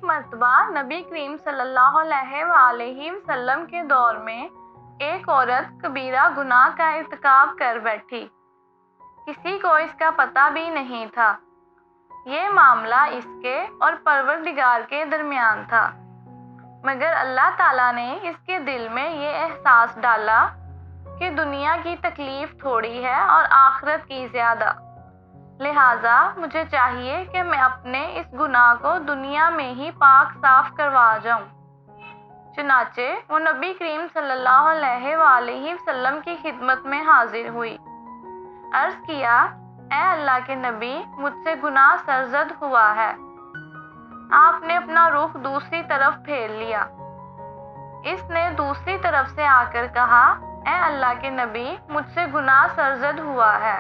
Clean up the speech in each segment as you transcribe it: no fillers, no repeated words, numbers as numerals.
ایک مرتبہ نبی کریم صلی اللہ علیہ وآلہ وسلم کے دور میں ایک عورت کبیرہ گناہ کا ارتکاب کر بیٹھی۔ کسی کو اس کا پتہ بھی نہیں تھا۔ یہ معاملہ اس کے اور پروردگار کے درمیان تھا، مگر اللہ تعالیٰ نے اس کے دل میں یہ احساس ڈالا کہ دنیا کی تکلیف تھوڑی ہے اور آخرت کی زیادہ، لہٰذا مجھے چاہیے کہ میں اپنے اس گناہ کو دنیا میں ہی پاک صاف کروا جاؤں۔ چنانچہ وہ نبی کریم صلی اللہ علیہ وآلہ وسلم کی خدمت میں حاضر ہوئی۔ عرض کیا، اے اللہ کے نبی، مجھ سے گناہ سرزد ہوا ہے۔ آپ نے اپنا رخ دوسری طرف پھیر لیا۔ اس نے دوسری طرف سے آ کر کہا، اے اللہ کے نبی، مجھ سے گناہ سرزد ہوا ہے۔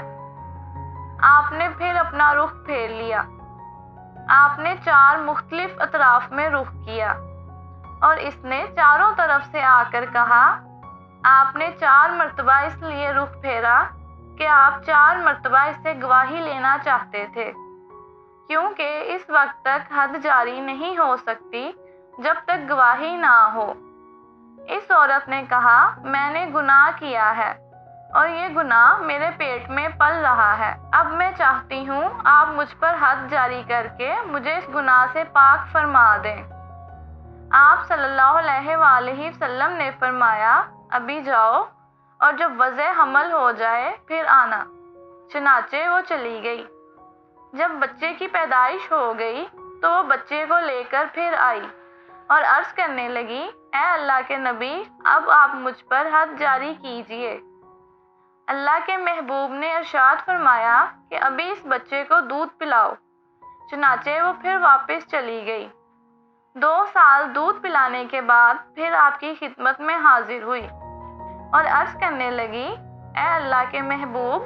آپ نے پھر اپنا رخ پھیر لیا۔ آپ نے 4 مختلف اطراف میں رخ کیا اور اس نے چاروں طرف سے آ کر کہا۔ آپ نے 4 مرتبہ اس لیے رخ پھیرا کہ آپ 4 مرتبہ اس سے گواہی لینا چاہتے تھے، کیونکہ اس وقت تک حد جاری نہیں ہو سکتی جب تک گواہی نہ ہو۔ اس عورت نے کہا، میں نے گناہ کیا ہے اور یہ گناہ میرے پیٹ میں پل رہا ہے۔ اب میں چاہتی ہوں آپ مجھ پر حد جاری کر کے مجھے اس گناہ سے پاک فرما دیں۔ آپ صلی اللہ علیہ وآلہ وسلم نے فرمایا، ابھی جاؤ اور جب وضع حمل ہو جائے پھر آنا۔ چنانچہ وہ چلی گئی۔ جب بچے کی پیدائش ہو گئی تو وہ بچے کو لے کر پھر آئی اور عرض کرنے لگی، اے اللہ کے نبی، اب آپ مجھ پر حد جاری کیجیے۔ اللہ کے محبوب نے ارشاد فرمایا کہ ابھی اس بچے کو دودھ پلاؤ۔ چنانچہ وہ پھر واپس چلی گئی۔ 2 سال دودھ پلانے کے بعد پھر آپ کی خدمت میں حاضر ہوئی اور عرض کرنے لگی، اے اللہ کے محبوب،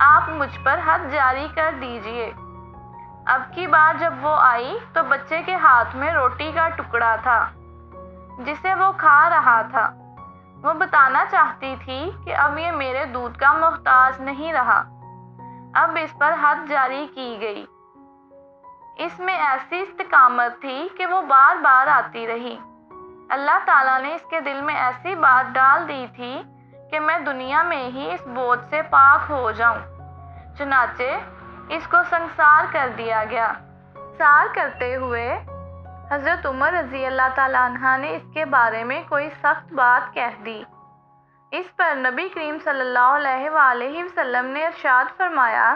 آپ مجھ پر حد جاری کر دیجیے۔ اب کی بار جب وہ آئی تو بچے کے ہاتھ میں روٹی کا ٹکڑا تھا جسے وہ کھا رہا تھا۔ وہ بتانا چاہتی تھی کہ اب یہ میرے دودھ کا محتاج نہیں رہا۔ اب اس پر حد جاری کی گئی۔ اس میں ایسی استقامت تھی کہ وہ بار بار آتی رہی۔ اللہ تعالیٰ نے اس کے دل میں ایسی بات ڈال دی تھی کہ میں دنیا میں ہی اس بوجھ سے پاک ہو جاؤں۔ چنانچہ اس کو سنسار کر دیا گیا۔ سار کرتے ہوئے حضرت عمر رضی اللہ تعالیٰ عنہ نے اس کے بارے میں کوئی سخت بات کہہ دی۔ اس پر نبی کریم صلی اللہ علیہ وآلہ وسلم نے ارشاد فرمایا،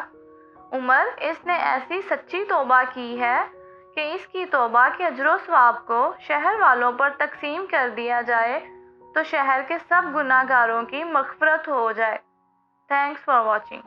عمر، اس نے ایسی سچی توبہ کی ہے کہ اس کی توبہ کے اجر و ثواب کو شہر والوں پر تقسیم کر دیا جائے تو شہر کے سب گناہ گاروں کی مغفرت ہو جائے۔ Thanks for watching.